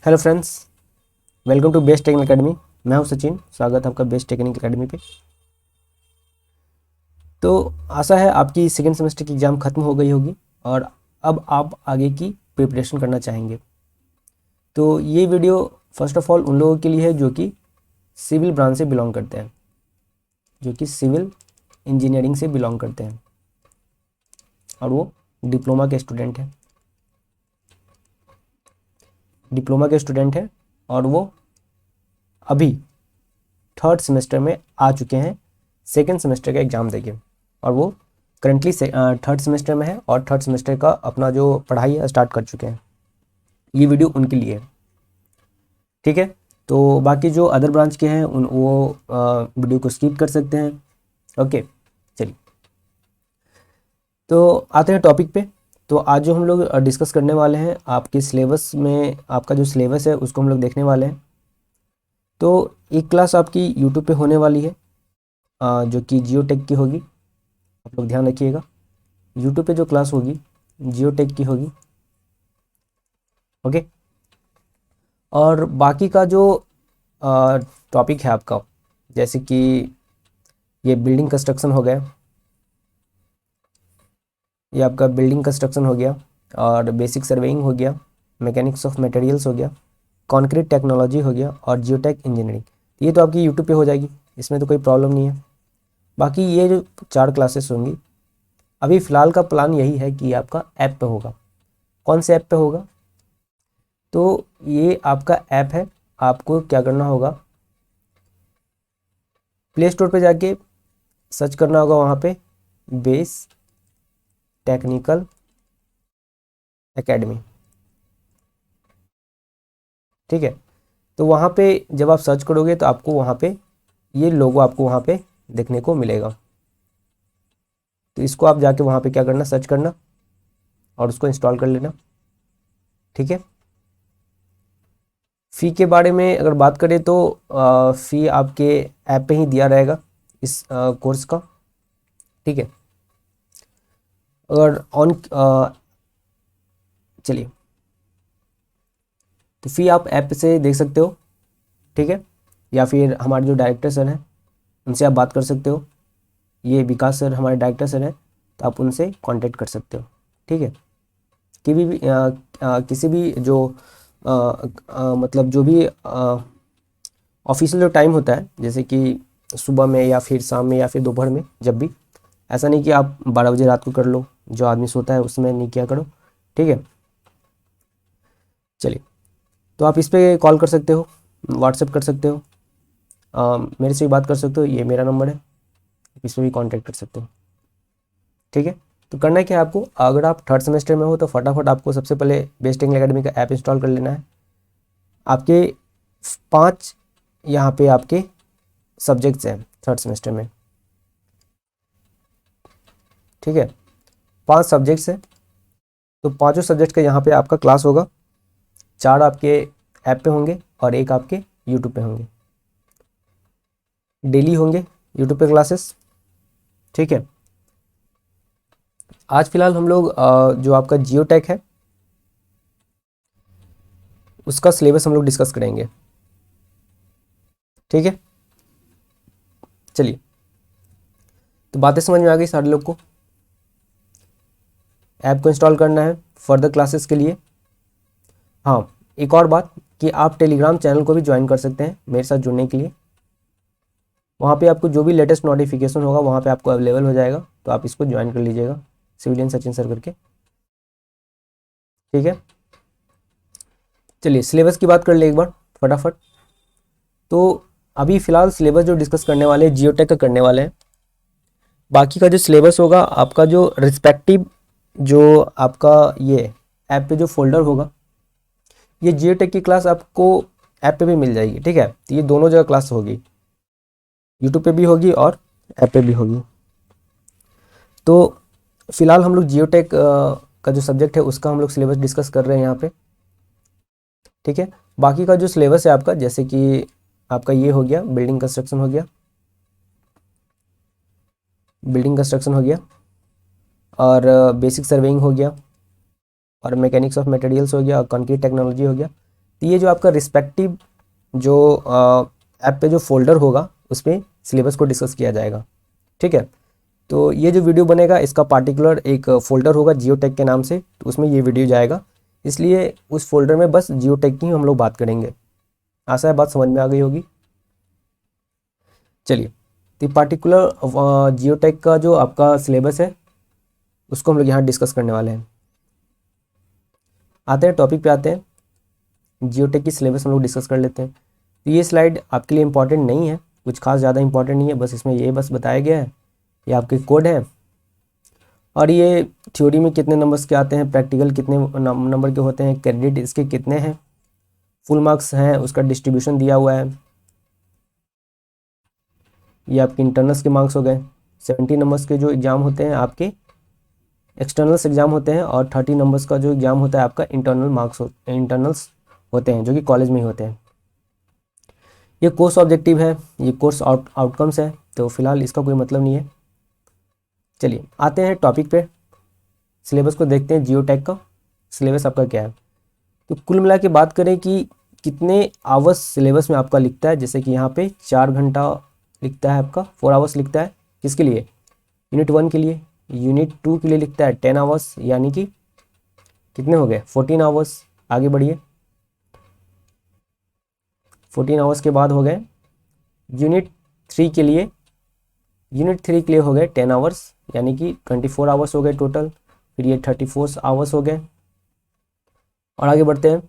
Hello friends, welcome to Best Technical Academy. मैं हूं सचिन। स्वागत है आपका बेस्ट टेक्निकल एकेडमी पे। तो आशा है आपकी सेकेंड सेमेस्टर की एग्ज़ाम ख़त्म हो गई होगी और अब आप आगे की प्रिपरेशन करना चाहेंगे। तो ये वीडियो फर्स्ट ऑफ ऑल उन लोगों के लिए है जो कि सिविल ब्रांच से बिलोंग करते हैं, जो कि सिविल इंजीनियरिंग से बिलोंग करते हैं और वो डिप्लोमा के स्टूडेंट हैं। और वो अभी थर्ड सेमेस्टर में आ चुके हैं, सेकेंड सेमेस्टर का एग्ज़ाम देके, और वो करंटली थर्ड सेमेस्टर में है और थर्ड सेमेस्टर का अपना जो पढ़ाई है स्टार्ट कर चुके हैं। ये वीडियो उनके लिए है, ठीक है। तो बाकी जो अदर ब्रांच के हैं वो वीडियो को स्किप कर सकते हैं। ओके, चलिए तो आते हैं टॉपिक पे। तो आज जो हम लोग डिस्कस करने वाले हैं, आपके सिलेबस में आपका जो सिलेबस है उसको हम लोग देखने वाले हैं। तो एक क्लास आपकी यूट्यूब पे होने वाली है जो कि जियोटेक की होगी। आप लोग ध्यान रखिएगा, यूट्यूब पे जो क्लास होगी जियोटेक की होगी। ओके, और बाकी का जो टॉपिक है आपका, जैसे कि ये बिल्डिंग कंस्ट्रक्शन हो गया, ये आपका बिल्डिंग कंस्ट्रक्शन हो गया, और बेसिक सर्वेइंग हो गया, मैकेनिक्स ऑफ मटेरियल्स हो गया, कंक्रीट टेक्नोलॉजी हो गया और जियोटेक इंजीनियरिंग। ये तो आपकी यूट्यूब पे हो जाएगी, इसमें तो कोई प्रॉब्लम नहीं है। बाकी ये जो 4 क्लासेस होंगी, अभी फ़िलहाल का प्लान यही है कि आपका ऐप पे होगा। कौन से ऐप पे होगा? तो ये आपका ऐप है। आपको क्या करना होगा, प्ले स्टोर पे जाके सर्च करना होगा, वहाँ पे बेस्ट टेक्निकल एकेडमी, ठीक है। तो वहाँ पे जब आप सर्च करोगे तो आपको वहाँ पे ये लोगो आपको वहाँ पे देखने को मिलेगा। तो इसको आप जाके वहाँ पे क्या करना, सर्च करना और उसको इंस्टॉल कर लेना, ठीक है। फ़ी के बारे में अगर बात करें तो फ़ी आपके ऐप पे ही दिया रहेगा इस कोर्स का, ठीक है। अगर चलिए, तो फ़ी आप ऐप से देख सकते हो, ठीक है। या फिर हमारे जो डायरेक्टर सर हैं उनसे आप बात कर सकते हो। ये विकास सर हमारे डायरेक्टर सर हैं, तो आप उनसे कांटेक्ट कर सकते हो, ठीक है। किसी भी जो मतलब जो भी ऑफिशियल जो टाइम होता है, जैसे कि सुबह में या फिर शाम में या फिर दोपहर में, जब भी, ऐसा नहीं कि आप 12 बजे रात को कर लो, जो आदमी सोता है उसमें नहीं किया करो, ठीक है। चलिए, तो आप इस पर कॉल कर सकते हो, व्हाट्सएप कर सकते हो, मेरे से भी बात कर सकते हो, ये मेरा नंबर है, इस पर भी कॉन्टैक्ट कर सकते हो, ठीक है। तो करना क्या है आपको, अगर आप थर्ड सेमेस्टर में हो तो फटाफट आपको सबसे पहले बेस्ट टेक्निकल एकेडमी का ऐप इंस्टॉल कर लेना है। आपके 5 यहाँ पे आपके सब्जेक्ट्स हैं थर्ड सेमेस्टर में, ठीक है। 5 सब्जेक्ट्स हैं, तो पाँचों सब्जेक्ट का यहाँ पे आपका क्लास होगा। 4 आपके ऐप पे होंगे और 1 आपके यूट्यूब पे होंगे। डेली होंगे यूट्यूब पे क्लासेस, ठीक है। आज फिलहाल हम लोग जो आपका जियोटेक है उसका सिलेबस हम लोग डिस्कस करेंगे, ठीक है। चलिए, तो बातें समझ में आ गई सारे लोग को। ऐप को इंस्टॉल करना है फर्दर क्लासेस के लिए। हाँ, एक और बात कि आप टेलीग्राम चैनल को भी ज्वाइन कर सकते हैं मेरे साथ जुड़ने के लिए। वहाँ पे आपको जो भी लेटेस्ट नोटिफिकेशन होगा वहाँ पे आपको अवेलेबल हो जाएगा, तो आप इसको ज्वाइन कर लीजिएगा, सिविलियन सचिन सर करके, ठीक है। चलिए, सिलेबस की बात कर ले एक बार फटाफट। तो अभी फ़िलहाल सिलेबस जो डिस्कस करने वाले हैं जियोटेक का करने वाले हैं। बाकी का जो सिलेबस होगा आपका, जो रिस्पेक्टिव जो आपका ये ऐप पे जो फोल्डर होगा, ये जियोटेक की क्लास आपको ऐप पे भी मिल जाएगी, ठीक है। तो ये दोनों जगह क्लास होगी, यूट्यूब पे भी होगी और ऐप पे भी होगी। तो फिलहाल हम लोग जियोटेक का जो सब्जेक्ट है उसका हम लोग सिलेबस डिस्कस कर रहे हैं यहाँ पे, ठीक है। बाकी का जो सिलेबस है आपका, जैसे कि आपका ये हो गया बिल्डिंग कंस्ट्रक्शन हो गया, और बेसिक सर्वेइंग हो गया, और मैकेनिक्स ऑफ मटेरियल्स हो गया, और कंक्रीट टेक्नोलॉजी हो गया, तो ये जो आपका रिस्पेक्टिव जो ऐप पे जो फोल्डर होगा उस पर सिलेबस को डिस्कस किया जाएगा। ठीक है, तो ये जो वीडियो बनेगा इसका पार्टिकुलर एक फ़ोल्डर होगा जियोटेक के नाम से, तो उसमें ये वीडियो जाएगा, इसलिए उस फोल्डर में बस जियोटेक की हम लोग बात करेंगे। आशा है बात समझ में आ गई होगी। चलिए, तो पार्टिकुलर जियोटेक का जो आपका सिलेबस है उसको हम लोग यहाँ डिस्कस करने वाले हैं। आते हैं टॉपिक पे, आते हैं जियोटेक की सिलेबस हम लोग डिस्कस कर लेते हैं। तो ये स्लाइड आपके लिए इंपॉर्टेंट नहीं है, कुछ खास ज़्यादा इंपॉर्टेंट नहीं है, बस इसमें ये बस बताया गया है, ये आपके कोड है, और ये थ्योरी में कितने नंबर्स के आते हैं, प्रैक्टिकल कितने नंबर के होते हैं, क्रेडिट इसके कितने हैं, फुल मार्क्स हैं, उसका डिस्ट्रीब्यूशन दिया हुआ है। ये आपके इंटरनल्स के मार्क्स हो गए, 70 नंबर्स के जो एग्ज़ाम होते हैं आपके एक्सटर्नल्स एग्ज़ाम होते हैं, और 30 नंबर्स का जो एग्ज़ाम होता है आपका इंटरनल्स होते हैं जो कि कॉलेज में ही होते हैं। ये कोर्स ऑब्जेक्टिव है, ये कोर्स आउटकम्स है, तो फिलहाल इसका कोई मतलब नहीं है। चलिए आते हैं टॉपिक पे, सिलेबस को देखते हैं। जियोटेक का सिलेबस आपका क्या है, तो कुल मिला के बात करें कि कितने आवर्स सिलेबस में आपका लिखता है, जैसे कि यहाँ पे 4 घंटा लिखता है आपका, 4 आवर्स लिखता है। किसके लिए? यूनिट 1 के लिए। यूनिट 2 के लिए लिखता है 10 आवर्स, यानी कि कितने हो गए? 14 आवर्स। आगे बढ़िए, 14 आवर्स के बाद हो गए यूनिट 3 के लिए। यूनिट 3 के लिए हो गए 10 आवर्स, यानी कि 24 आवर्स हो गए टोटल। फिर ये 34 आवर्स हो गए, और आगे बढ़ते हैं।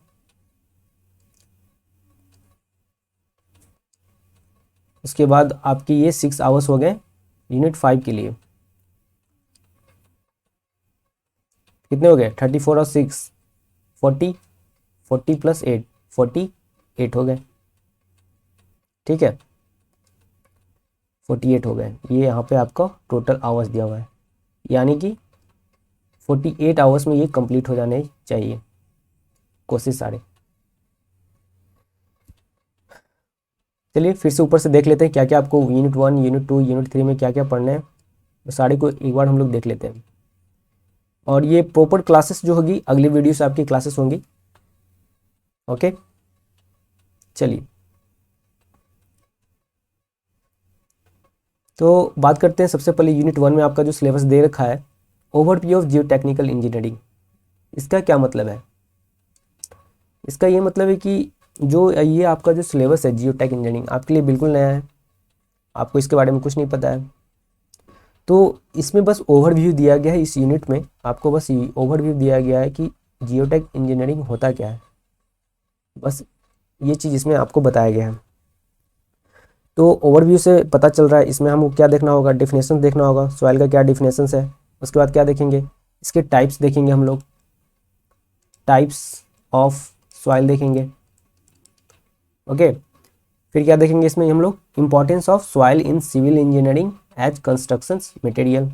उसके बाद आपकी ये 6 आवर्स हो गए यूनिट 5 के लिए। कितने हो गए? 34 और 6 40, 40 प्लस 8 48 हो गए। ठीक है, 48 हो गए। ये यहाँ पे आपका टोटल आवर्स दिया हुआ है, यानी कि 48 आवर्स में ये कंप्लीट हो जाने चाहिए, कोशिश सारे। चलिए फिर से ऊपर से देख लेते हैं क्या क्या आपको यूनिट 1, यूनिट 2, यूनिट 3 में क्या क्या पढ़ना है, तो सारे को एक बार हम लोग देख लेते हैं। और ये प्रॉपर क्लासेस जो होगी अगली वीडियो से आपकी क्लासेस होंगी। ओके, चलिए तो बात करते हैं। सबसे पहले यूनिट 1 में आपका जो सिलेबस दे रखा है, overview of Jio technical engineering, इसका क्या मतलब है? इसका ये मतलब है कि जो ये आपका जो सिलेबस है जियो टेक इंजीनियरिंग आपके लिए बिल्कुल नया है, आपको इसके बारे में कुछ नहीं पता है, तो इसमें बस ओवरव्यू दिया गया है। इस यूनिट में आपको बस ओवरव्यू दिया गया है कि जियो टेक इंजीनियरिंग होता क्या है, बस ये चीज़ इसमें आपको बताया गया है। तो ओवरव्यू से पता चल रहा है, इसमें हमको क्या देखना होगा? डिफिनेशन देखना होगा, सॉइल का क्या डिफिनेशन है। उसके बाद क्या देखेंगे? इसके टाइप्स देखेंगे हम लोग, टाइप्स ऑफ सॉइल देखेंगे। ओके, फिर क्या देखेंगे इसमें हम लोग? Importance of soil in civil engineering as construction material,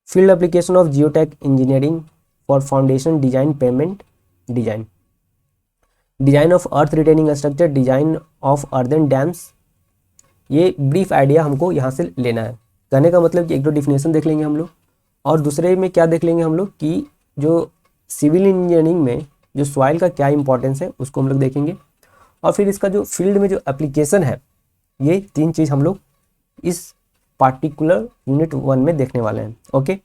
field application of geotech engineering for foundation design, pavement design, design of earth retaining structure, design of earthen dams. ये brief idea हमको यहाँ से लेना है। कहने का मतलब कि एक दो डिफिनेशन देख लेंगे हम लोग, और दूसरे में क्या देख लेंगे हम लोग कि जो सिविल इंजीनियरिंग में जो सॉइल का क्या इंपॉर्टेंस है उसको हम लोग देखेंगे, और फिर इसका जो फील्ड में जो एप्लीकेशन है, ये 3 चीज़ हम लोग इस पार्टिकुलर यूनिट 1 में देखने वाले हैं। ओके,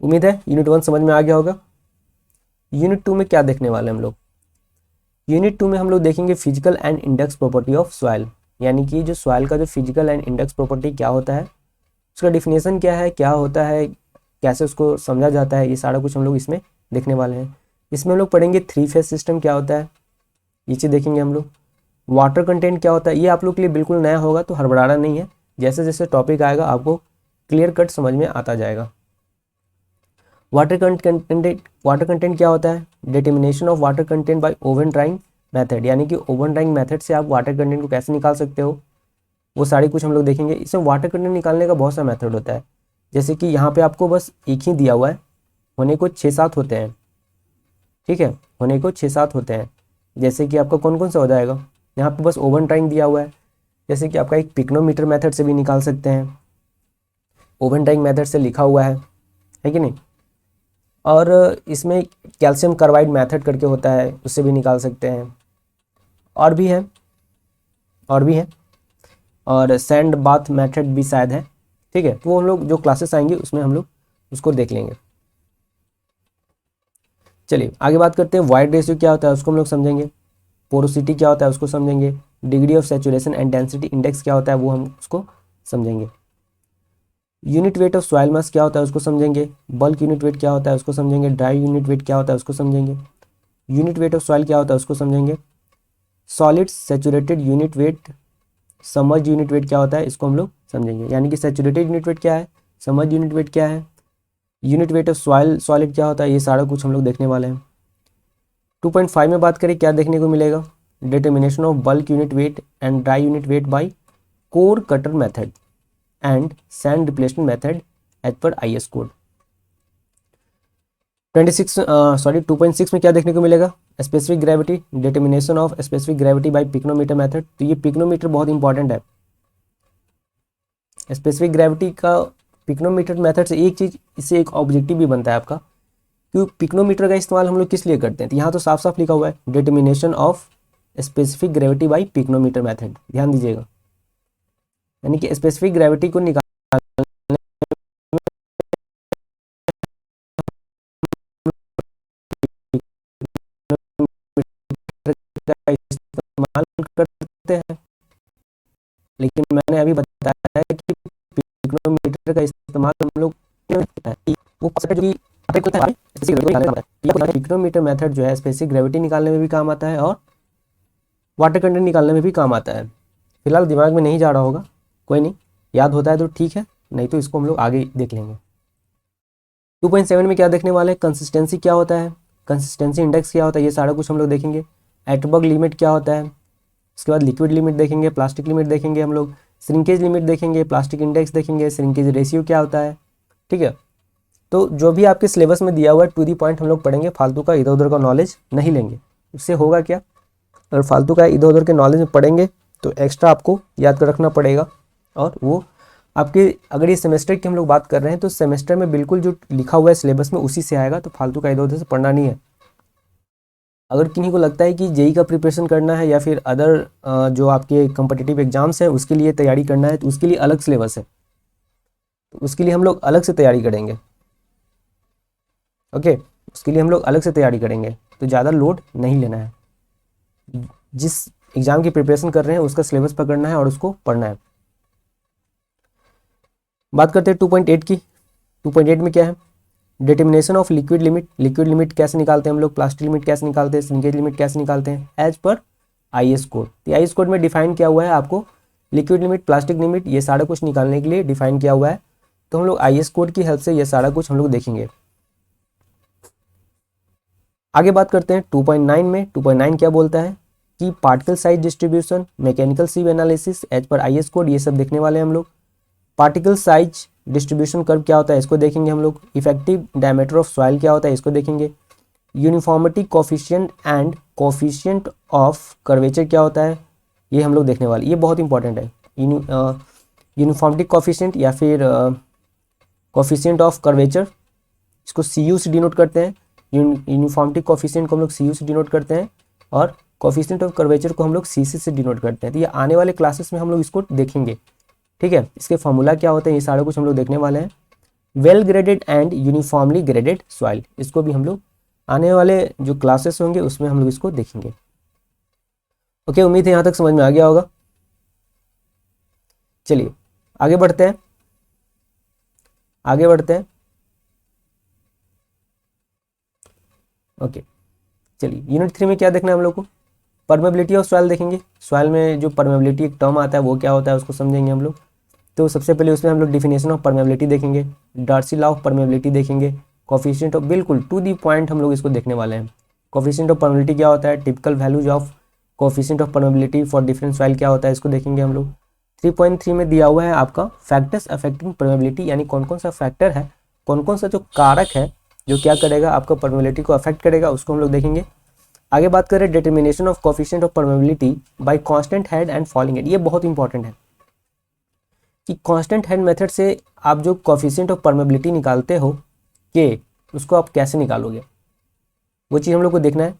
उम्मीद है यूनिट 1 समझ में आ गया होगा। यूनिट 2 में क्या देखने वाले हैं हम लोग? यूनिट 2 में हम लोग देखेंगे physical and index property of soil, यानी कि जो सॉइल का जो फिजिकल एंड इंडेक्स प्रॉपर्टी क्या होता है, उसका डिफिनेशन क्या है, क्या होता है, कैसे उसको समझा जाता है, ये सारा कुछ हम लोग इसमें देखने वाले हैं। इसमें हम लोग पढ़ेंगे 3 फेज सिस्टम क्या होता है, ये चीज़ देखेंगे हम लोग। वाटर कंटेंट क्या होता है, ये आप लोग के लिए बिल्कुल नया होगा, तो हड़बड़ाना नहीं है, जैसे जैसे टॉपिक आएगा आपको क्लियर कट समझ में आता जाएगा। वाटर कंटेंट क्या होता है? Determination of water content bye oven drawing method, यानी कि ओवन ड्राइंग मेथड से आप वाटर कंटेंट को कैसे निकाल सकते हो, वो सारी कुछ हम लोग देखेंगे। इसमें वाटर कंटेंट निकालने का बहुत सा मेथड होता है, जैसे कि यहाँ पे आपको बस एक ही दिया हुआ है, होने को 6-7 होते हैं। ठीक है, होने को 6-7 होते हैं, जैसे कि आपका कौन कौन सा हो जाएगा? यहाँ पे बस ओवन ड्राइंग दिया हुआ है, जैसे कि आपका एक पिक्नोमीटर मेथड से भी निकाल सकते हैं, ओवन ड्राइंग मेथड से लिखा हुआ है कि नहीं। और इसमें कैल्शियम कार्बाइड मेथड करके होता है, उससे भी निकाल सकते हैं। और भी है, और भी है, और सैंड बाथ मेथड भी शायद है। ठीक है, तो वो हम लोग जो क्लासेस आएंगे उसमें हम लोग उसको देख लेंगे। चलिए आगे बात करते हैं। वाइड रेशियो क्या होता है उसको हम लोग समझेंगे। पोरोसिटी क्या होता है उसको समझेंगे। Degree of saturation and density index क्या होता है वो हम उसको समझेंगे। यूनिट वेट ऑफ सॉइल मास क्या होता है उसको समझेंगे। बल्क यूनिट वेट क्या होता है उसको समझेंगे। ड्राई यूनिट वेट क्या होता है उसको समझेंगे। यूनिट वेट ऑफ सॉइल क्या होता है उसको समझेंगे। Solid saturated unit weight, submerged unit weight क्या होता है इसको हम लोग समझेंगे। यानी कि सैचुरेटेड यूनिट वेट क्या है, समर्ज यूनिट वेट क्या है, unit weight of soil solid क्या होता है, ये सारा कुछ हम लोग देखने वाले हैं। 2.5 में बात करें क्या देखने को मिलेगा। Determination of bulk unit weight and dry unit weight by core cutter method and sand replacement method as per IS code. 2.6 में क्या देखने को मिलेगा। Specific gravity, determination of specific gravity by pycnometer method. तो ये पिक्नोमीटर बहुत important है। Specific gravity का पिक्नोमीटर मेथड से एक चीज़, इससे एक ऑब्जेक्टिव भी बनता है आपका, क्योंकि पिक्नोमीटर का इस्तेमाल हम लोग किस लिए करते हैं। तो यहाँ तो साफ साफ लिखा हुआ है determination of specific gravity by pycnometer method, ध्यान दीजिएगा। यानी कि स्पेसिफिक ग्रेविटी को निकालने का इस्तेमाल करते हैं। लेकिन मैंने अभी बताया है कि पिक्नोमीटर का इस्तेमाल हम लोग वो पिक्नोमीटर मेथड जो है स्पेसिफिक ग्रेविटी निकालने में भी काम आता है और वाटर कंटेंट निकालने में भी काम आता है। फिलहाल दिमाग में नहीं जा रहा होगा, कोई नहीं, याद होता है तो ठीक है, नहीं तो इसको हम लोग आगे देख लेंगे। 2.7 में क्या देखने वाले हैं। कंसिस्टेंसी क्या होता है, कंसिस्टेंसी इंडेक्स क्या होता है, ये सारा कुछ हम लोग देखेंगे। एटबर्ग लिमिट क्या होता है, उसके बाद लिक्विड लिमिट देखेंगे, प्लास्टिक लिमिट देखेंगे हम लोग, श्रिंकेज लिमिट देखेंगे, प्लास्टिक इंडेक्स देखेंगे, श्रिंकेज रेशियो क्या होता है। ठीक है, तो जो भी आपके सिलेबस में दिया हुआ है टू दी पॉइंट हम लोग पढ़ेंगे, फालतू का इधर उधर का नॉलेज नहीं लेंगे। उससे होगा क्या, अगर फालतू का इधर उधर के नॉलेज में पढ़ेंगे तो एक्स्ट्रा आपको याद कर रखना पड़ेगा। और वो आपके, अगर ये सेमेस्टर की हम लोग बात कर रहे हैं तो सेमेस्टर में बिल्कुल जो लिखा हुआ है सिलेबस में उसी से आएगा, तो फालतू का इधर उधर से पढ़ना नहीं है। अगर किन्हीं को लगता है कि जेई का प्रिपरेशन करना है या फिर अदर जो आपके कम्पिटिटिव एग्जाम्स हैं उसके लिए तैयारी करना है, तो उसके लिए अलग सिलेबस है, तो उसके लिए हम लोग अलग से तैयारी करेंगे। ओके, उसके लिए हम लोग अलग से तैयारी करेंगे, तो ज़्यादा लोड नहीं लेना है। जिस एग्ज़ाम की प्रिपरेशन कर रहे हैं उसका सिलेबस पकड़ना है और उसको पढ़ना है। बात करते हैं 2.8 की। 2.8 में क्या है, determination of liquid limit. Liquid limit कैसे निकालते हैं हम लोग, प्लास्टिक लिमिट कैसे निकालते हैं, श्रिंकेज लिमिट कैसे निकालते हैं, एज पर IS कोड। तो IS कोड में डिफाइन किया हुआ है आपको लिक्विड लिमिट, प्लास्टिक लिमिट, ये सारा कुछ निकालने के लिए डिफाइन किया हुआ है। तो हम लोग IS कोड की हेल्प से ये सारा कुछ हम लोग देखेंगे। आगे बात करते हैं 2.9 में। 2.9 क्या बोलता है कि particle size distribution, mechanical sieve analysis as per IS code, ये सब देखने वाले हैं हम लोग। पार्टिकल साइज डिस्ट्रीब्यूशन कर्व क्या होता है इसको देखेंगे हम लोग। इफेक्टिव डायमीटर ऑफ सॉइल क्या होता है इसको देखेंगे। Uniformity coefficient and coefficient of curvature क्या होता है ये हम लोग देखने वाले, ये बहुत इंपॉर्टेंट है। यूनिफॉर्मिटी कोफिशिएंट या फिर कोफिशिएंट ऑफ कर्वेचर, इसको CU से डिनोट करते हैं। यूनिफॉर्मिटी कोफिशिएंट को हम लोग CU से डिनोट करते हैं और कोफिशिएंट ऑफ कर्वेचर को हम लोग CC से डिनोट करते हैं। तो ये आने वाले क्लासेस में हम लोग इसको देखेंगे। ठीक है, इसके फॉर्मूला क्या होते हैं ये सारा कुछ हम लोग देखने वाले हैं। Well graded and uniformly graded soil, इसको भी हम लोग आने वाले जो क्लासेस होंगे उसमें हम लोग इसको देखेंगे। ओके, उम्मीद है यहाँ तक समझ में आ गया होगा। चलिए आगे बढ़ते हैं, आगे बढ़ते हैं। ओके, चलिए यूनिट 3 में क्या देखना है हम लोग को। परमेबिलिटी ऑफ सॉइल देखेंगे। सॉइल में जो परमेबिलिटी एक टर्म आता है वो क्या होता है उसको समझेंगे हम लोग। तो सबसे पहले उसमें हम लोग डिफिनेशन ऑफ परमेबिलिटी देखेंगे, डार्सी लॉ ऑफ परमेबिलिटी देखेंगे, कोफिशिएंट ऑफ, बिल्कुल टू दी पॉइंट हम लोग इसको देखने वाले हैं। कोफिशिएंट ऑफ परमेबिलिटी क्या होता है, typical values of coefficient of permeability for different soil क्या होता है इसको देखेंगे हम लोग। 3.3 में दिया हुआ है आपका फैक्टर्स अफेक्टिंग परमेबिलिटी, यानी कौन कौन सा फैक्टर है, कौन कौन सा जो कारक है जो क्या करेगा आपका परमेबिलिटी को अफेक्ट करेगा, उसको हम लोग देखेंगे। आगे बात करें determination of coefficient of permeability bye constant head and falling head. ये बहुत इंपॉर्टेंट है कि कांस्टेंट हेड मेथड से आप जो कोफिशिएंट ऑफ परमेबिलिटी निकालते हो के उसको आप कैसे निकालोगे, वो चीज़ हम लोग को देखना है।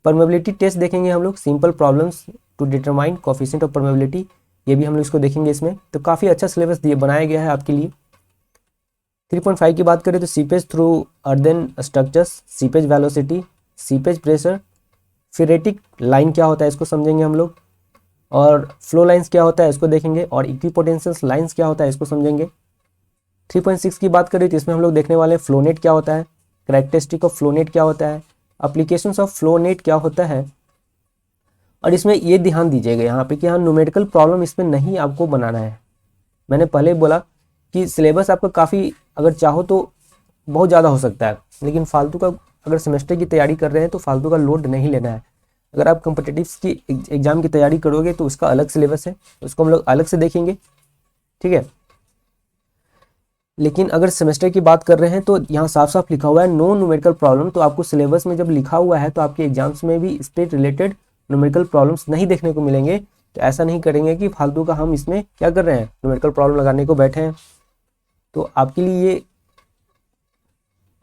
परमेबिलिटी टेस्ट देखेंगे हम लोग, simple problems to determine coefficient of permeability, ये भी हम लोग इसको देखेंगे इसमें। तो काफ़ी अच्छा सिलेबस दिए बनाया गया है आपके लिए। 3.5 की बात करें तो seepage through earthen structures, seepage velocity, seepage pressure, ferritic line क्या होता है इसको समझेंगे हम लोग, और फ्लो लाइंस क्या होता है इसको देखेंगे, और इक्विपोटेंशियल लाइंस क्या होता है इसको समझेंगे। 3.6 की बात करें तो इसमें हम लोग देखने वाले हैं फ्लोनेट क्या होता है, कैरेक्टरिस्टिक ऑफ फ्लोनेट क्या होता है, एप्लीकेशंस ऑफ फ्लोनेट क्या होता है। और इसमें ये ध्यान दीजिएगा यहाँ पे कि हाँ न्यूमेरिकल प्रॉब्लम इसमें नहीं आपको बनाना है। मैंने पहले बोला कि सिलेबस आपका काफ़ी अगर चाहो तो बहुत ज़्यादा हो सकता है, लेकिन फालतू का अगर सेमेस्टर की तैयारी कर रहे हैं तो फालतू का लोड नहीं लेना है। अगर आप कॉम्पिटिटिव की एग्जाम की तैयारी करोगे तो उसका अलग सिलेबस है, उसको हम लोग अलग से देखेंगे, ठीक है। लेकिन अगर सेमेस्टर की बात कर रहे हैं तो यहाँ साफ साफ लिखा हुआ है नो न्यूमेरिकल प्रॉब्लम। तो आपको सिलेबस में जब लिखा हुआ है तो आपके एग्जाम्स में भी इस पर रिलेटेड न्यूमेरिकल प्रॉब्लम्स नहीं देखने को मिलेंगे। तो ऐसा नहीं करेंगे कि फालतू का हम इसमें क्या कर रहे हैं, न्यूमेरिकल प्रॉब्लम लगाने को बैठे हैं। तो आपके लिए ये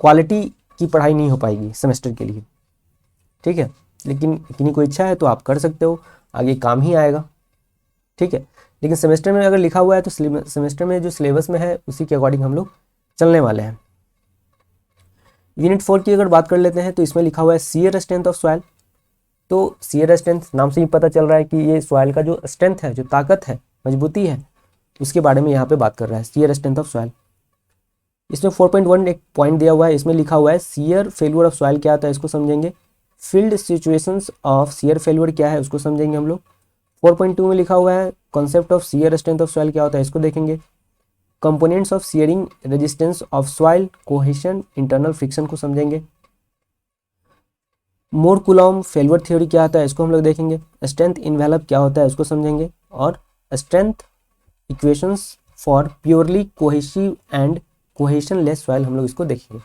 क्वालिटी की पढ़ाई नहीं हो पाएगी सेमेस्टर के लिए, ठीक है। लेकिन इतनी कोई इच्छा है तो आप कर सकते हो, आगे काम ही आएगा, ठीक है। लेकिन सेमेस्टर में अगर लिखा हुआ है तो सेमेस्टर में जो सिलेबस में है उसी के अकॉर्डिंग हम लोग चलने वाले हैं। यूनिट 4 की अगर बात कर लेते हैं तो इसमें लिखा हुआ है शियर स्ट्रेंथ ऑफ सॉइल। तो शियर स्ट्रेंथ नाम से ही पता चल रहा है कि ये सॉइल का जो स्ट्रेंथ है, जो ताकत है, मजबूती है, उसके बारे में यहाँ पे बात कर रहा है, शियर स्ट्रेंथ ऑफ सॉइल। इसमें 4.1 एक पॉइंट दिया हुआ है, इसमें लिखा हुआ है शियर फेल्यूर ऑफ सॉइल क्या होता है इसको समझेंगे। Field situations of shear failure क्या है उसको समझेंगे हम लोग। 4.2 में लिखा हुआ है concept of shear strength of soil क्या होता है इसको देखेंगे। Components of shearing resistance of soil, cohesion, internal friction को समझेंगे। मोर कुलॉम फेल्यूर थ्योरी क्या होता है इसको हम लोग देखेंगे। स्ट्रेंथ इन्वेलप क्या होता है उसको समझेंगे, और strength equations for purely cohesive and cohesion less soil हम लोग इसको देखेंगे।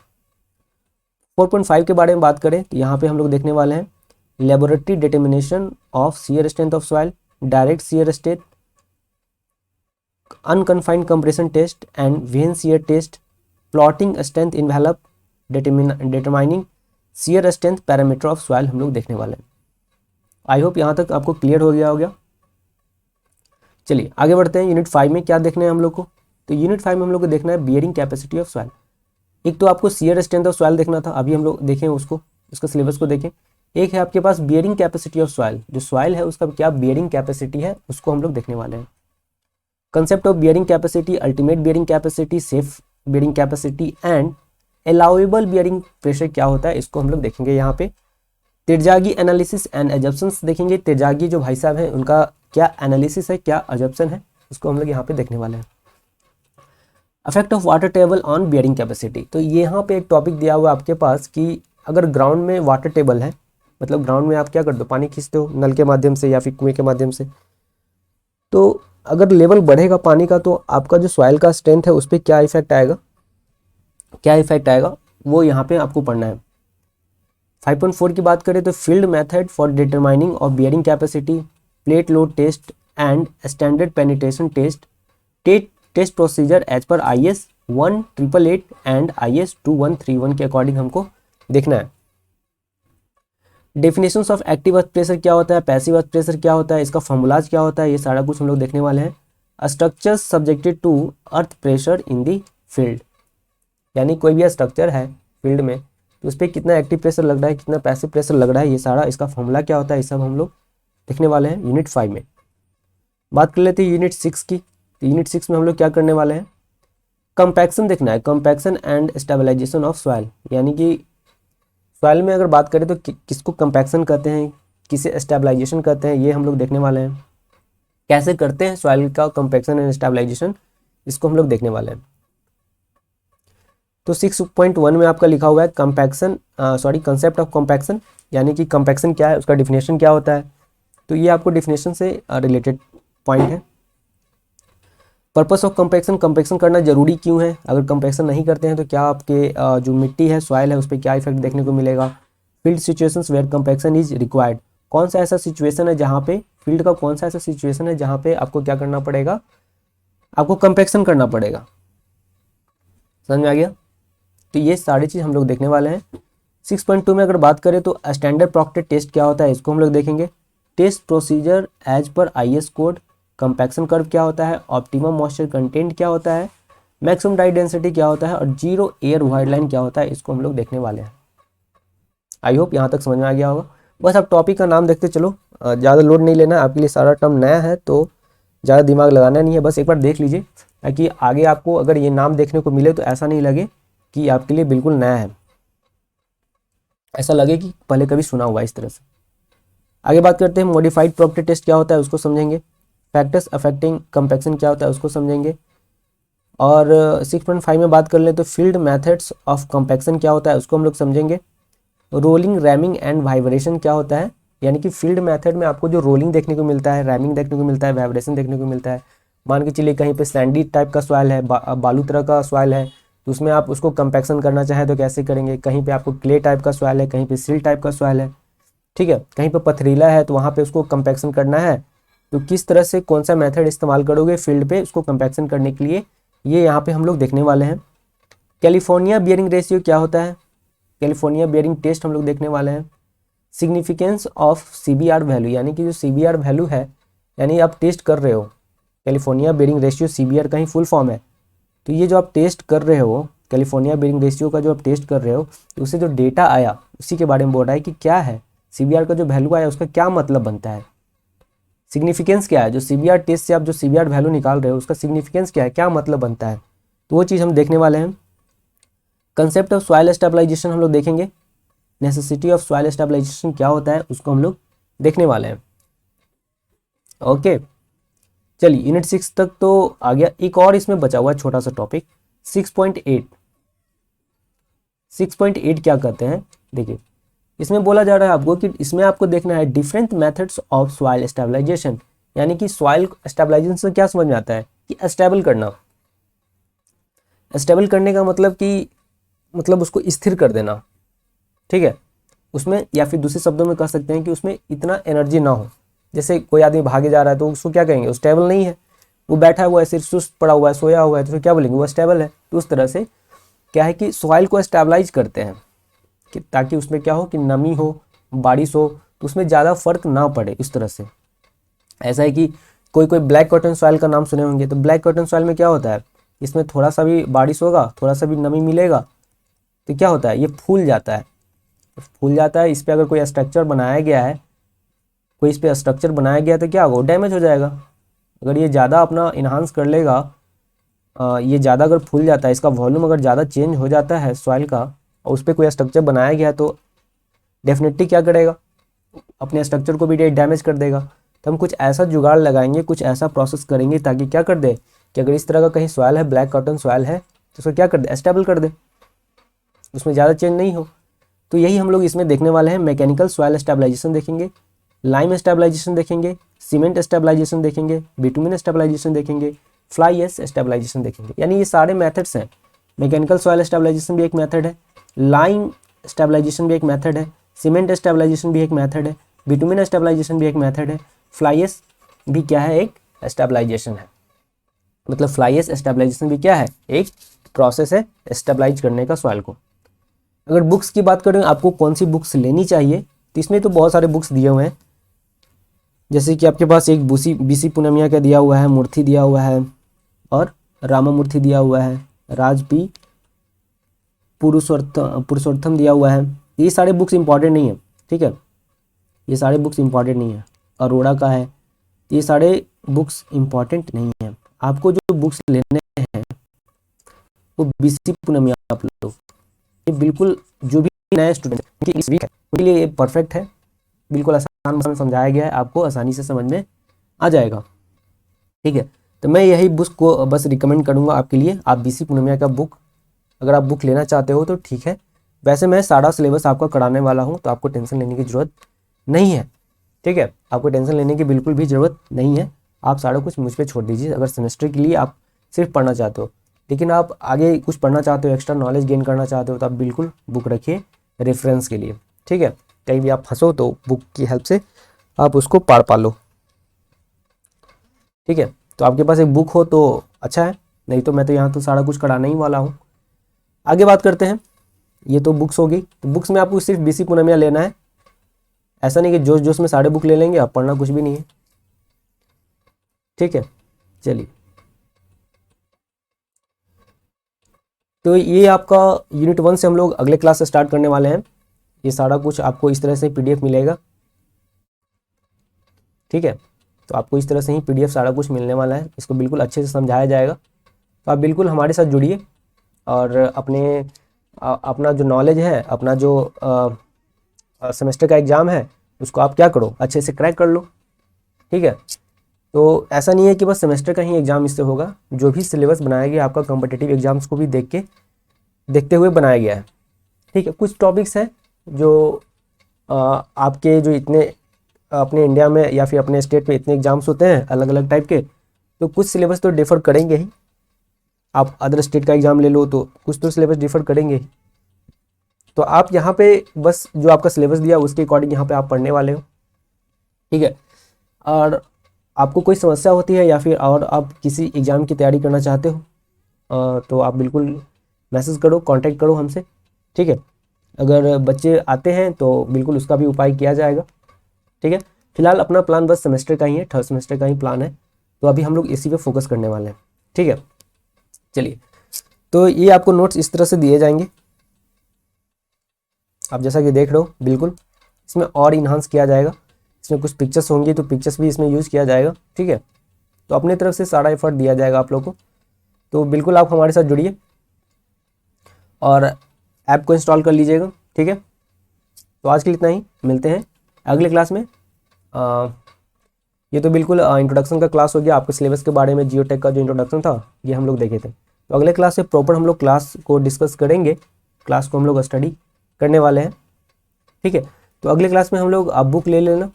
4.5 के बारे में बात करें तो यहाँ पे हम लोग देखने वाले हैं laboratory determination of shear strength of soil, direct shear strength, unconfined compression test and vane shear test, plotting strength envelope, determining shear strength parameter of soil हम लोग देखने वाले हैं। आई होप यहाँ तक आपको क्लियर हो गया। चलिए आगे बढ़ते हैं। यूनिट 5 में क्या देखना है हम लोग को, तो यूनिट 5 में हम लोग को देखना है बियरिंग कैपेसिटी ऑफ सॉइल। एक तो आपको शियर स्ट्रेंथ ऑफ सॉइल देखना था, अभी हम लोग देखें उसको, उसका सिलेबस को देखें। एक है आपके पास बियरिंग कैपेसिटी ऑफ सॉइल, जो सॉइल है उसका क्या बियरिंग कैपेसिटी है उसको हम लोग देखने वाले हैं। Concept of bearing capacity, ultimate bearing capacity, safe bearing capacity and allowable bearing pressure क्या होता है इसको हम लोग देखेंगे। यहाँ पे तिरजागी एनालिसिस एंड अजप्शंस देखेंगे। तिरजागी जो भाई साहब हैं उनका क्या एनालिसिस है, क्या अजप्शन है, उसको हम लोग यहाँ पे देखने वाले हैं। Effect of water table on bearing capacity, तो यहाँ पे एक टॉपिक दिया हुआ है आपके पास कि अगर ग्राउंड में वाटर टेबल है, मतलब ग्राउंड में आप क्या करते हो, पानी खींचते हो नल के माध्यम से या फिर कुएं के माध्यम से, तो अगर लेवल बढ़ेगा पानी का तो आपका जो सॉइल का स्ट्रेंथ है उस पर क्या इफेक्ट आएगा, वो यहाँ पे आपको पढ़ना है। 5.4 की बात करें तो field method for determining of bearing capacity, plate load test and standard penetration test, test procedure as per IS 1888 and IS 2131 के अकॉर्डिंग हमको देखना है। Definitions of active earth pressure क्या होता है, पैसिव अर्थ प्रेशर क्या होता है, इसका फॉर्मूलाज क्या होता है, ये सारा कुछ हम लोग देखने वाले हैं। Structures subjected to earth pressure in the field, यानी कोई भी स्ट्रक्चर है फील्ड में तो उस पर कितना एक्टिव प्रेशर लग रहा है, कितना पैसिव प्रेशर लग रहा है, ये सारा इसका फॉर्मूला क्या होता है, ये सब हम लोग देखने वाले हैं यूनिट 5 में। बात कर लेते हैं यूनिट 6 की। तो यूनिट 6 में हम लोग क्या करने वाले हैं, कंपैक्शन देखना है, compaction and stabilization of soil, यानी कि सॉइल में अगर बात करें तो किसको कंपैक्शन कहते हैं, किसे स्टेबलाइजेशन कहते हैं, ये हम लोग देखने वाले हैं। कैसे करते हैं सॉइल का कंपैक्शन एंड स्टेबलाइजेशन, इसको हम लोग देखने वाले हैं। तो 6.1 में आपका लिखा हुआ है कंसेप्ट ऑफ कंपैक्शन, यानी कि कंपैक्शन क्या है, उसका डिफिनेशन क्या होता है। तो ये आपको डिफिनेशन से रिलेटेड पॉइंट है। पर्पस ऑफ कंपैक्शन, कंपैक्शन करना जरूरी क्यों है, अगर कंपैक्शन नहीं करते हैं तो क्या आपके जो मिट्टी है, सॉइल है, उस पर क्या इफेक्ट देखने को मिलेगा। Field situations where compaction is required, कौन सा ऐसा सिचुएशन है जहाँ पे फील्ड का कौन सा ऐसा सिचुएशन है जहाँ पे आपको क्या करना पड़ेगा, आपको कंपैक्शन करना पड़ेगा। समझ में आ गया। तो ये सारी चीज़ हम लोग देखने वाले हैं। 6.2 में अगर बात करें तो स्टैंडर्ड प्रॉक्टेड टेस्ट क्या होता है, इसको हम लोग देखेंगे। Test procedure as per IS code, compaction curve क्या होता है, ऑप्टिमम मॉइस्चर कंटेंट क्या होता है, मैक्सिमम डाई डेंसिटी क्या होता है और जीरो एयर वाइड लाइन क्या होता है, इसको हम लोग देखने वाले हैं। आई होप यहाँ तक समझ में आ गया होगा। बस आप टॉपिक का नाम देखते चलो, ज़्यादा लोड नहीं लेना, आपके लिए सारा टर्म नया है तो ज़्यादा दिमाग लगाना नहीं है, बस एक बार देख लीजिए ताकि आगे आपको अगर ये नाम देखने को मिले तो ऐसा नहीं लगे कि आपके लिए बिल्कुल नया है, ऐसा लगे कि पहले कभी सुना हुआ इस तरह से। आगे बात करते हैं मॉडिफाइड प्रॉपर्टी टेस्ट क्या होता है उसको समझेंगे, फैक्टर्स अफेक्टिंग कंपैक्शन क्या होता है उसको समझेंगे, और 6.5 में बात कर लें तो फील्ड मेथड्स ऑफ कंपैक्शन क्या होता है उसको हम लोग समझेंगे। रोलिंग, रैमिंग एंड वाइब्रेशन क्या होता है, यानी कि फील्ड मेथड में आपको जो रोलिंग देखने को मिलता है, रैमिंग देखने को मिलता है, वाइब्रेशन देखने को मिलता है। मान के चलिए कहीं पे सैंडी टाइप का सॉइल है, बालू तरह का सॉइल है, तो उसमें आप उसको कंपैक्शन करना चाहें तो कैसे करेंगे। कहीं पे आपको क्ले टाइप का सॉइल है, कहीं पे सिल टाइप का सॉइल है, ठीक है, कहीं पे पथरीला है तो वहाँ पे उसको कंपैक्शन करना है, तो किस तरह से कौन सा मेथड इस्तेमाल करोगे फील्ड पे उसको कंपैक्शन करने के लिए, ये यहाँ पे हम लोग देखने वाले हैं। कैलिफोर्निया बियरिंग रेशियो क्या होता है, कैलिफोर्निया बियरिंग टेस्ट हम लोग देखने वाले हैं। सिग्निफिकेंस ऑफ CBR वैल्यू, यानी कि जो CBR वैल्यू है, यानी आप टेस्ट कर रहे हो, कैलिफोर्निया बियरिंग रेशियो CBR का ही फुल फॉर्म है, तो ये जो आप टेस्ट कर रहे हो कैलिफोर्निया बियरिंग रेशियो का जो आप टेस्ट कर रहे हो, तो उससे जो डेटा आया उसी के बारे में बोल रहा है कि क्या है CBR का जो वैल्यू आया उसका क्या मतलब बनता है, सिग्निफिकेंस क्या है, जो CBR टेस्ट से आप जो CBR वैल्यू निकाल रहे हो उसका सिग्निफिकेंस क्या है, क्या मतलब बनता है, तो वो चीज़ हम देखने वाले हैं। कंसेप्ट ऑफ सॉइल स्टेबलाइजेशन हम लोग देखेंगे, नेसेसिटी ऑफ सॉइल स्टेबलाइजेशन क्या होता है उसको हम लोग देखने वाले हैं। ओके, चलिए यूनिट 6 तक तो आ गया, एक और इसमें बचा हुआ है छोटा सा टॉपिक 6.8। 6.8 क्या कहते हैं, देखिए इसमें बोला जा रहा है आपको कि इसमें आपको देखना है different methods of soil stabilization, यानी कि सॉइल स्टेबलाइजेशन से क्या समझ में आता है कि स्टेबल करना। स्टेबल करने का मतलब कि मतलब उसको स्थिर कर देना, ठीक है, उसमें, या फिर दूसरे शब्दों में कह सकते हैं कि उसमें इतना एनर्जी ना हो। जैसे कोई आदमी भागे जा रहा है तो उसको क्या कहेंगे, वो स्टेबल नहीं है, वो बैठा हुआ है, सिर्फ सुस्त पड़ा हुआ है, सोया हुआ है, तो फिर क्या बोलेंगे, वो स्टेबल है। तो उस तरह से क्या है कि सॉइल को स्टेबलाइज करते हैं कि ताकि उसमें क्या हो कि नमी हो, बारिश हो, तो उसमें ज़्यादा फर्क ना पड़े इस तरह से। ऐसा है कि कोई कोई ब्लैक कॉटन सॉइल का नाम सुने होंगे, तो ब्लैक कॉटन सॉइल में क्या होता है, इसमें थोड़ा सा भी बारिश होगा, थोड़ा सा भी नमी मिलेगा तो क्या होता है, ये फूल जाता है, फूल जाता है। इस पर अगर कोई स्ट्रक्चर बनाया गया है, कोई इस पर स्ट्रक्चर बनाया गया तो क्या होगा, डैमेज हो जाएगा। अगर ये ज़्यादा अपना इन्हांस कर लेगा, ये ज़्यादा अगर फूल जाता है, इसका वॉल्यूम अगर ज़्यादा चेंज हो जाता है सॉइल का, और उस पर कोई स्ट्रक्चर बनाया गया तो डेफिनेटली क्या करेगा, अपने स्ट्रक्चर को भी डैमेज कर देगा। तो हम कुछ ऐसा जुगाड़ लगाएंगे, कुछ ऐसा प्रोसेस करेंगे ताकि क्या कर दे कि अगर इस तरह का कहीं सॉइल है, ब्लैक कॉटन सॉइल है, तो उसको क्या कर दे, स्टेबल कर दे, उसमें ज़्यादा चेंज नहीं हो। तो यही हम लोग इसमें देखने वाले हैं। मैकेनिकल सॉइल स्टेबलाइजेशन देखेंगे, लाइम स्टेबलाइजेशन देखेंगे, सीमेंट स्टेबलाइजेशन देखेंगे, बिटुमिन स्टेबलाइजेशन देखेंगे, फ्लाई एश स्टेबलाइजेशन देखेंगे। यानी ये सारे मेथड्स हैं। मैकेनिकल सॉइल स्टेबलाइजेशन भी एक मेथड है, लाइम स्टेबलाइजेशन भी एक मेथड है, सीमेंट स्टेबलाइजेशन भी एक मेथड है, बिटुमिन स्टेबलाइजेशन भी एक मेथड है, फ्लाई एश भी क्या है, एक स्टेबलाइजेशन है। मतलब फ्लाई एश स्टेबलाइजेशन भी क्या है, एक प्रोसेस है स्टेबलाइज करने का सॉइल को। अगर बुक्स की बात करें आपको कौन सी बुक्स लेनी चाहिए, तो इसमें तो बहुत सारे बुक्स दिए हुए हैं। जैसे कि आपके पास एक BC पूनमिया का दिया हुआ है, मूर्ति दिया हुआ है, और रामामूर्ति दिया हुआ है, राज पी पुरुषोत्तम दिया हुआ है। ये सारे बुक्स इंपॉर्टेंट नहीं है, ठीक है, ये सारे बुक्स इंपॉर्टेंट नहीं है। अरोड़ा का है, ये सारे बुक्स इंपॉर्टेंट नहीं है। आपको जो बुक्स लेने हैं वो BC पूनमिया आप लोग, ये बिल्कुल जो भी नए स्टूडेंट हैं इस वीक है उनके लिए ये परफेक्ट है, बिल्कुल आसान भाषा में समझाया गया है, आपको आसानी से समझ में आ जाएगा, ठीक है। तो मैं यही बुक को बस रिकमेंड करूँगा आपके लिए। आप BC पूनमिया का बुक अगर आप बुक लेना चाहते हो तो ठीक है, वैसे मैं सारा सिलेबस आपका कराने वाला हूँ, तो आपको टेंशन लेने की ज़रूरत नहीं है, ठीक है, आपको टेंशन लेने की बिल्कुल भी ज़रूरत नहीं है। आप सारा कुछ मुझ पर छोड़ दीजिए। अगर सेमेस्टर के लिए आप सिर्फ पढ़ना चाहते हो, लेकिन आप आगे कुछ पढ़ना चाहते हो, एक्स्ट्रा नॉलेज गेन करना चाहते हो, तो आप बिल्कुल बुक रखिए रेफरेंस के लिए, ठीक है। कहीं भी आप फंसो तो बुक की हेल्प से आप उसको पार पा लो, ठीक है। तो आपके पास एक बुक हो तो अच्छा है, नहीं तो मैं तो यहाँ तो सारा कुछ कराने ही वाला हूँ। आगे बात करते हैं। ये तो बुक्स होगी, तो बुक्स में आपको सिर्फ बीसी पूनमिया लेना है। ऐसा नहीं कि जोश जोश में सारे बुक ले लेंगे, आप पढ़ना कुछ भी नहीं है, ठीक है। चलिए, तो ये आपका यूनिट 1 से हम लोग अगले क्लास से स्टार्ट करने वाले हैं। ये सारा कुछ आपको इस तरह से पीडीएफ मिलेगा, ठीक है। तो आपको इस तरह से ही पीडीएफ सारा कुछ मिलने वाला है, इसको बिल्कुल अच्छे से समझाया जाएगा। तो आप बिल्कुल हमारे साथ जुड़िए और अपना जो नॉलेज है, अपना जो सेमेस्टर का एग्ज़ाम है, उसको आप क्या करो, अच्छे से क्रैक कर लो, ठीक है। तो ऐसा नहीं है कि बस सेमेस्टर का ही एग्ज़ाम इससे होगा, जो भी सिलेबस बनाया गया आपका कॉम्पिटिटिव एग्जाम्स को भी देखते हुए बनाया गया है, ठीक है। कुछ टॉपिक्स हैं जो आपके जो इतने अपने इंडिया में या फिर अपने स्टेट में इतने एग्जाम्स होते हैं अलग अलग टाइप के, तो कुछ सिलेबस तो डिफ़र करेंगे ही। आप अदर स्टेट का एग्ज़ाम ले लो तो कुछ तो सिलेबस डिफ़र करेंगे ही। तो आप यहाँ पे बस जो आपका सिलेबस दिया उसके अकॉर्डिंग यहाँ पे आप पढ़ने वाले हो, ठीक है। और आपको कोई समस्या होती है या फिर और आप किसी एग्ज़ाम की तैयारी करना चाहते हो, तो आप बिल्कुल मैसेज करो, कांटेक्ट करो हमसे, ठीक है। अगर बच्चे आते हैं तो बिल्कुल उसका भी उपाय किया जाएगा, ठीक है। फिलहाल अपना प्लान बस सेमेस्टर का ही है, थर्ड सेमेस्टर का ही प्लान है, तो अभी हम लोग इसी पे फोकस करने वाले हैं, ठीक है। चलिए, तो ये आपको नोट्स इस तरह से दिए जाएंगे, आप जैसा कि देख रहे हो, बिल्कुल इसमें और इन्हांस किया जाएगा। इसमें कुछ पिक्चर्स होंगी तो पिक्चर्स भी इसमें यूज़ किया जाएगा, ठीक है। तो अपनी तरफ से सारा एफर्ट दिया जाएगा आप लोग को, तो बिल्कुल आप हमारे साथ जुड़िए और ऐप को इंस्टॉल कर लीजिएगा, ठीक है। तो आज के लिए इतना ही, मिलते हैं अगले क्लास में। ये तो बिल्कुल इंट्रोडक्शन का क्लास हो गया, आपके सिलेबस के बारे में जियोटेक का जो इंट्रोडक्शन था ये हम लोग देखे थे। तो अगले क्लास से प्रॉपर हम लोग क्लास को डिस्कस करेंगे, क्लास को हम लोग स्टडी करने वाले हैं, ठीक है। तो अगले क्लास में हम लोग आप बुक ले लेना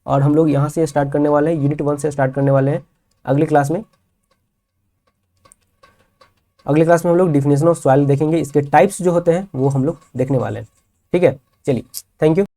और हम लोग यहाँ से स्टार्ट करने वाले हैं, यूनिट 1 से स्टार्ट करने वाले हैं अगले क्लास में। अगले क्लास में हम लोग डिफिनेशन ऑफ सॉइल देखेंगे, इसके टाइप्स जो होते हैं वो हम लोग देखने वाले हैं, ठीक है। चलिए, थैंक यू।